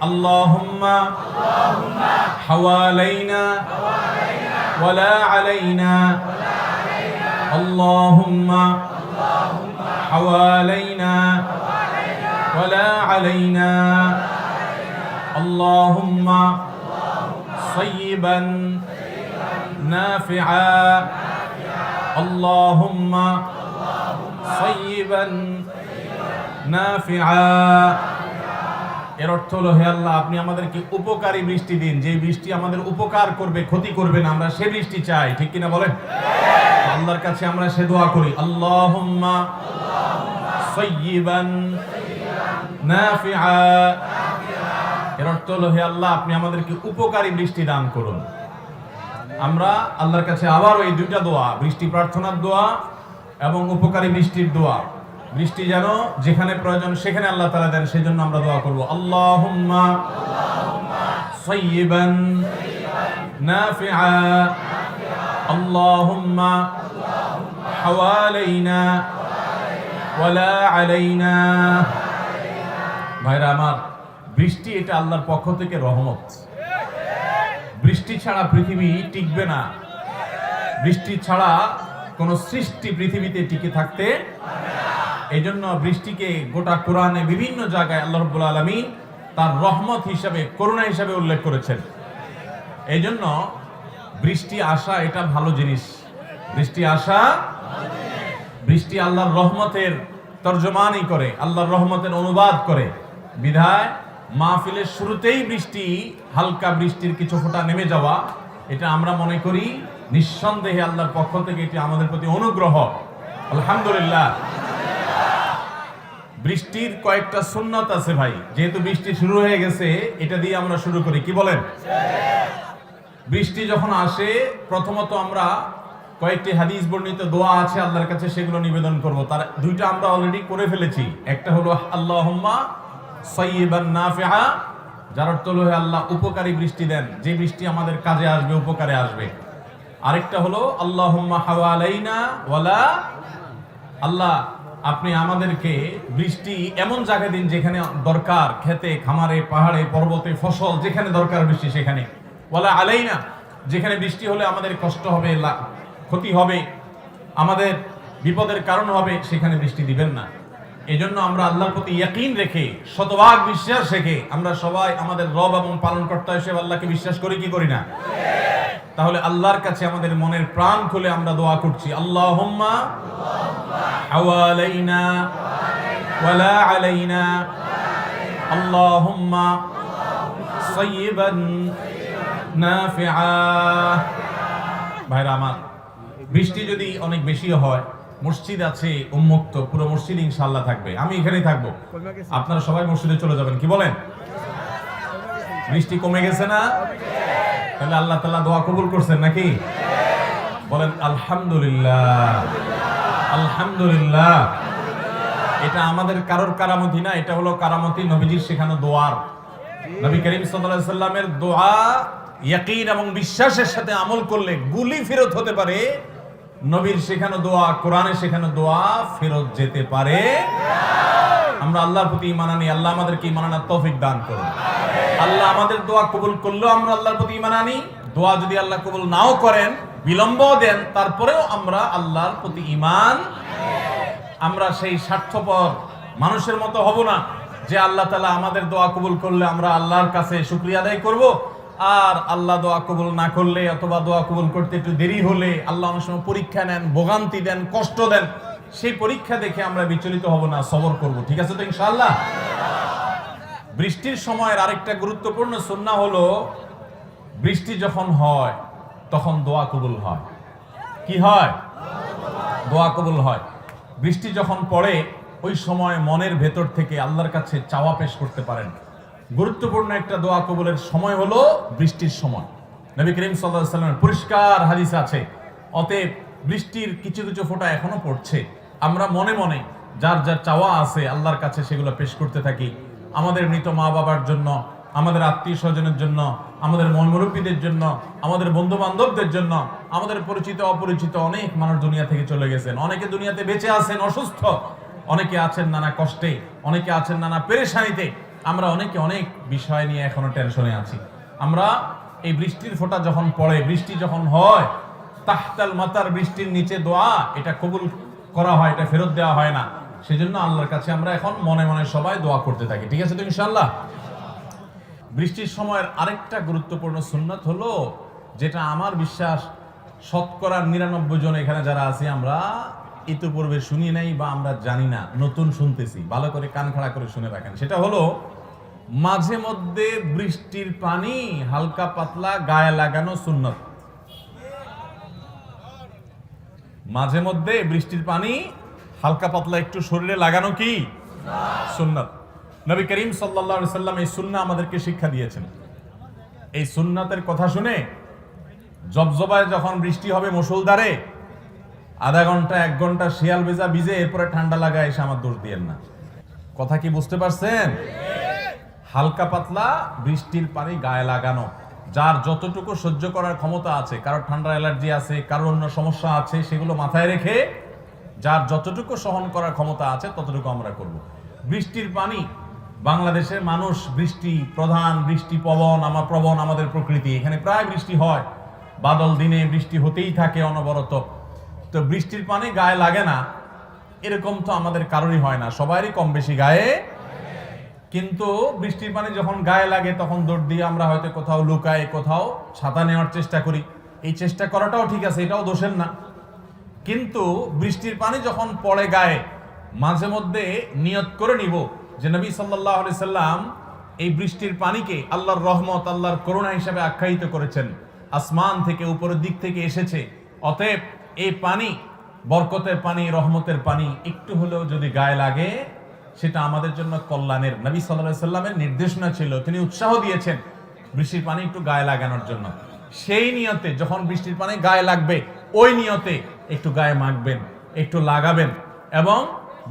আল্লাহুম্মা হাওয়ালাইনা ওয়ালা আলাইনা আল্লাহুম্মা হাওয়ালাইনা ওয়ালা আলাইনা আল্লাহুম্মা সাইয়্যিবান নাফিআ আল্লাহুম্মা সাইয়্যিবান নাফিআ। এর অর্থ হলো, হে আল্লাহ, আপনি আমাদেরকে উপকারী বৃষ্টি দিন, যে বৃষ্টি আমাদের উপকার করবে, ক্ষতি করবে না, আমরা সে বৃষ্টি চাই। ঠিক কিনা বলেন? আল্লাহর কাছে আমরা সে দোয়া করি, আল্লাহুম্মা সাইয়্যিবান নাফিআ। এর অর্থ হলো, হে আল্লাহ, আপনি আমাদেরকে উপকারী বৃষ্টি দান করুন। আমরা আল্লাহর কাছে আবার এই দুইটা দোয়া, বৃষ্টি প্রার্থনার দোয়া এবং উপকারী বৃষ্টির দোয়া, বৃষ্টি যেন যেখানে প্রয়োজন সেখানে আল্লাহ তাআলা দেন, সেজন্য আমরা দোয়া করব, আল্লাহুম্মা সাইয়্যিবান নাফিআ আল্লাহুম্মা হাওয়ালাইনা ওয়ালা আলাইনা। ভাইরা আমার, বৃষ্টি এটা আল্লাহর পক্ষ থেকে রহমত। বৃষ্টি ছাড়া পৃথিবী টিকবে না, বৃষ্টি ছাড়া কোন সৃষ্টি পৃথিবীতে টিকে থাকতে। এই জন্য বৃষ্টিকে গোটা কোরআনে বিভিন্ন জায়গায় আল্লাহ রাব্বুল আলামিন তার রহমত হিসাবে, করুণা হিসাবে উল্লেখ করেছেন। এই জন্য বৃষ্টি আসা এটা ভালো জিনিস। বৃষ্টি আসা, বৃষ্টি আল্লাহর রহমতের তর্জমানি করে, আল্লাহর রহমতের অনুবাদ করে। বিধায় মাহফিলের শুরুতেই বৃষ্টি, হালকা বৃষ্টির কিছু ফোঁটা নেমে যাওয়া, এটা আমরা মনে করি নিঃসন্দেহে আল্লাহর পক্ষ থেকে এটি আমাদের প্রতি অনুগ্রহ। আলহামদুলিল্লাহ। বৃষ্টির কয়েকটা সুন্নাত আছে ভাই, যেহেতু বৃষ্টি শুরু হয়ে গেছে, এটা দিয়ে আমরা শুরু করি। কি বলেন? বৃষ্টি যখন আসে, প্রথমত আমরা কয়েকটি হাদিস বর্ণিত দোয়া আছে আল্লাহর কাছে, সেগুলো নিবেদন করব। তার দুইটা আমরা অলরেডি করে ফেলেছি। একটা হলো আল্লাহুম্মা সাইয়্যিবান নাফিআ, যার অর্থ হলো, হে আল্লাহ, উপকারী বৃষ্টি দেন, যে বৃষ্টি আমাদের কাজে আসবে, উপকারে আসবে। আরেকটা হলো আল্লাহুম্মা হাওয়ালাইনা ওয়ালা, আল্লাহ, আপনি আমাদেরকে বৃষ্টি এমন জায়গায় দিন যেখানে দরকার, খেতে খামারে পাহাড়ে পর্বতে ফসল যেখানে দরকার বৃষ্টি সেখানে। ওয়ালা আলাইনা, যেখানে বৃষ্টি হলে আমাদের কষ্ট হবে, ক্ষতি হবে, আমাদের বিপদের কারণ হবে, সেখানে বৃষ্টি দিবেন না। এই জন্য আমরা আল্লাহর প্রতি ইয়াকিন রেখে, শতভাগ বিশ্বাস রেখে, আমরা সবাই আমাদের রব এবং পালনকর্তা হিসেবে আল্লাহকে বিশ্বাস করি কি করি না? তাহলে আল্লাহর কাছে আমাদের মনের প্রাণ খুলে আমরা দোয়া করছি, আল্লাহুম্মা হাওয়ালাইনা ওয়ালা আলাইনা আল্লাহুম্মা সাইয়্যিবান নাফিআ। ভাইরা আমার, বৃষ্টি যদি অনেক বেশি হয়, মসজিদ আছে উন্মুক্ত, পুরো মসজিদ ইনশাআল্লাহ থাকবে, আমি এখানেই থাকবো, আপনারা সবাই মসজিদে চলে যাবেন। কি বলেন? বৃষ্টি কমে গেছে না? তাহলে আল্লাহ তাআলা দোয়া কবুল করছেন নাকি? বলেন আলহামদুলিল্লাহ। আলহামদুলিল্লাহ। এটা আমাদের কারোর কারামতি না, এটা হলো কারামতি নবীজির শেখানো দোয়ার। নবী করিম সাল্লাল্লাহু আলাইহি সাল্লামের দোয়া ইয়াকিন এবং বিশ্বাসের সাথে আমল করলে গুলি ফেরত হতে পারে। নবীর শেখানো দোয়া, কোরআনে শেখানো দোয়া ফেরত যেতে পারে। আমরা আল্লাহর প্রতি ঈমান আনি, আল্লাহ আমাদেরকে ঈমান আনার তৌফিক দান করুন। আল্লাহ আমাদের দোয়া কবুল করলেও আমরা আল্লাহর প্রতি ঈমান আনি, দোয়া যদি আল্লাহ কবুল নাও করেন, বিলম্ব দেন, তারপরেও আমরা আল্লাহর প্রতি ঈমান। আমরা সেই স্বার্থপর মানুষের মতো হব না যে আল্লাহ তাআলা আমাদের দোয়া কবুল করলে আমরা আল্লাহর কাছে শুকরিয়া আদায় করব, আর আল্লাহ দোয়া কবুল না করলে অথবা দোয়া কবুল করতে একটু দেরি হলে আল্লাহ অনেক সময় পরীক্ষা নেন, ভোগান্তি দেন, কষ্ট দেন, সেই পরীক্ষা দেখে আমরা বিচলিত হব না, সবর করব। ঠিক আছে তো ইনশাআল্লাহ? বৃষ্টির সময়ের আরেকটা গুরুত্বপূর্ণ সুন্নাহ হলো, বৃষ্টি যখন হয় তখন দোয়া কবুল হয়। কি হয়? দোয়া কবুল হয়। বৃষ্টি যখন পড়ে ওই সময় মনের ভেতর থেকে আল্লাহর কাছে চাওয়া পেশ করতে পারেন। গুরুত্বপূর্ণ একটা দোয়া কবুলের সময় হলো বৃষ্টির সময়। নবী করিম সাল্লাল্লাহু আলাইহি ওয়াসাল্লামের পরিষ্কার হাদিস আছে। অতএব বৃষ্টির কিছু কিছু ফোঁটা এখনো পড়ছে, আমরা মনে মনে যার যার চাওয়া আছে আল্লাহর কাছে সেগুলো পেশ করতে থাকি। আমাদের মৃত মা বাবার জন্য, আমাদের আত্মীয় স্বজনের জন্য, আমাদের মুরব্বীদের জন্য, আমাদের বন্ধু বান্ধবদের জন্য, আমাদের পরিচিত অপরিচিত অনেক মানুষ দুনিয়া থেকে চলে গেছেন। অনেকে দুনিয়াতে বেঁচে আছেন অসুস্থ, অনেকে আছেন নানা কষ্টে, অনেকে আছেন নানা পেরেশানিতে। আমরা অনেকে অনেক বিষয় নিয়ে এখনো টেনশনে আছি। আমরা এই বৃষ্টির ফোঁটা যখন পড়ে, বৃষ্টি যখন হয়, তাহতাল মাতার, বৃষ্টির নিচে দোয়া, এটা কবুল করা হয়, এটা ফেরত দেওয়া হয় না। সেজন্য আল্লাহর কাছে আমরা এখন মনে মনে সবাই দোয়া করতে থাকি। ঠিক আছে তো ইনশাআল্লাহ? বৃষ্টির সময়ের আরেকটা গুরুত্বপূর্ণ সুন্নাত হলো, যেটা আমার বিশ্বাস 99% জন এখানে যারা আছি আমরা ইতিপূর্বে শুনি নাই বা আমরা জানি না, নতুন শুনতেছি। ভালো করে কান খাড়া করে শুনে রাখেন। সেটা হলো মাঝে মধ্যে বৃষ্টির পানি হালকা পাতলা গায়ে লাগানো সুন্নাত। মাঝে মধ্যে বৃষ্টির পানি হালকা পাতলা একটু শরীরে লাগানো কি সুন্নাত। নবী করিম সাল্লাল্লাহু আলাইহি সাল্লাম এই সুন্নাহ আমাদেরকে শিক্ষা দিয়েছেন। এই সুন্নাতের কথা শুনে জবজবায় যখন বৃষ্টি হবে মুষলধারে, আধা ঘন্টা 1 ঘন্টা শিয়াল ভেজা ভিজে এরপরে ঠান্ডা লাগায় এসে আমার দোষ দিয়েন না। কথা কি বুঝতে পারছেন? হালকা পাতলা বৃষ্টির পানি গায়ে লাগানো, যার যতটুকু সহ্য করার ক্ষমতা আছে, কারোর ঠান্ডা অ্যালার্জি আছে, কারোর অন্য সমস্যা আছে, সেগুলো মাথায় রেখে যার যতটুকু সহন করার ক্ষমতা আছে ততটুকু আমরা করব। বৃষ্টির পানি, বাংলাদেশের মানুষ বৃষ্টি প্রধান, বৃষ্টি প্রবণ আমাদের প্রকৃতি। এখানে প্রায় বৃষ্টি হয়, বাদল দিনে বৃষ্টি হতেই থাকে অনবরত। তো বৃষ্টির পানি গায়ে লাগে না এরকম তো আমাদের কারোরই হয় না, সবারই কম বেশি গায়ে। কিন্তু বৃষ্টির পানি যখন গায়ে লাগে তখন দৌড় দিয়ে আমরা হয়তো কোথাও লুকাই, কোথাও ছাতা নেওয়ার চেষ্টা করি। এই চেষ্টা করাটাও ঠিক আছে, এটাও দোষের না। কিন্তু বৃষ্টির পানি যখন পড়ে গায়ে, মাঝে মধ্যে নিয়ত করে নিব যে নবী সাল্লাল্লাহু আলাইহি সাল্লাম এই বৃষ্টির পানিকে আল্লাহর রহমত, আল্লাহর করুণা হিসেবে আখ্যায়িত করেছেন। আসমান থেকে, উপরের দিক থেকে এসেছে। অতএব এই পানি বরকতের পানি, রহমতের পানি একটু হলেও যদি গায়ে লাগে সেটা আমাদের জন্য কল্যাণের। নবী সাল্লাল্লাহু আলাইহি সাল্লামের নির্দেশনা ছিল, তিনি উৎসাহ দিয়েছেন বৃষ্টির পানি একটু গায়ে লাগানোর জন্য। সেই নিয়তে যখন বৃষ্টির পানি গায়ে লাগবে, ওই নিয়তে একটু গায়ে মাখবেন, একটু লাগাবেন এবং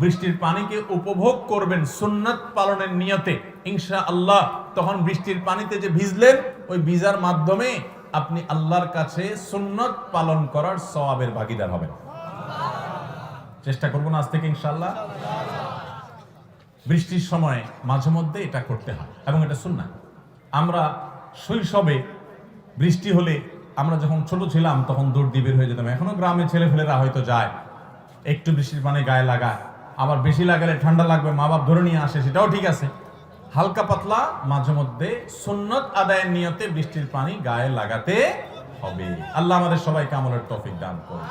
বৃষ্টির পানিকে উপভোগ করবেন সুন্নাত পালনের নিয়তে। ইনশাআল্লাহ তখন বৃষ্টির পানিতে যে ভিজলেন, ওই ভিজার মাধ্যমে আপনি আল্লাহর কাছে সুন্নাত পালন করার সওয়াবের ভাগীদার হবেন। চেষ্টা করব না আজ থেকে ইনশাআল্লাহ। বৃষ্টির সময় মাঝে মধ্যে এটা করতে হয় এবং এটা সুন্নাত। আমরা শৈশবে বৃষ্টি হলে, আমরা যখন ছোট ছিলাম তখন দৌড় দিয়ে বের হয়ে যেতাম। এখনো গ্রামে ছেলেফেলেরা হয়তো যায়, একটু বৃষ্টির পানি গায়ে লাগায়, আবার বেশি লাগালে ঠান্ডা লাগবে, মা বাপ ধরে নিয়ে আসে, সেটাও ঠিক আছে। হালকা পাতলা মাঝে মধ্যে সুন্নাত আদায়ের নিয়তে বৃষ্টির পানি গায়ে লাগাতে হবে। আল্লাহ আমাদের সবাইকে আমলের তৌফিক দান করুন।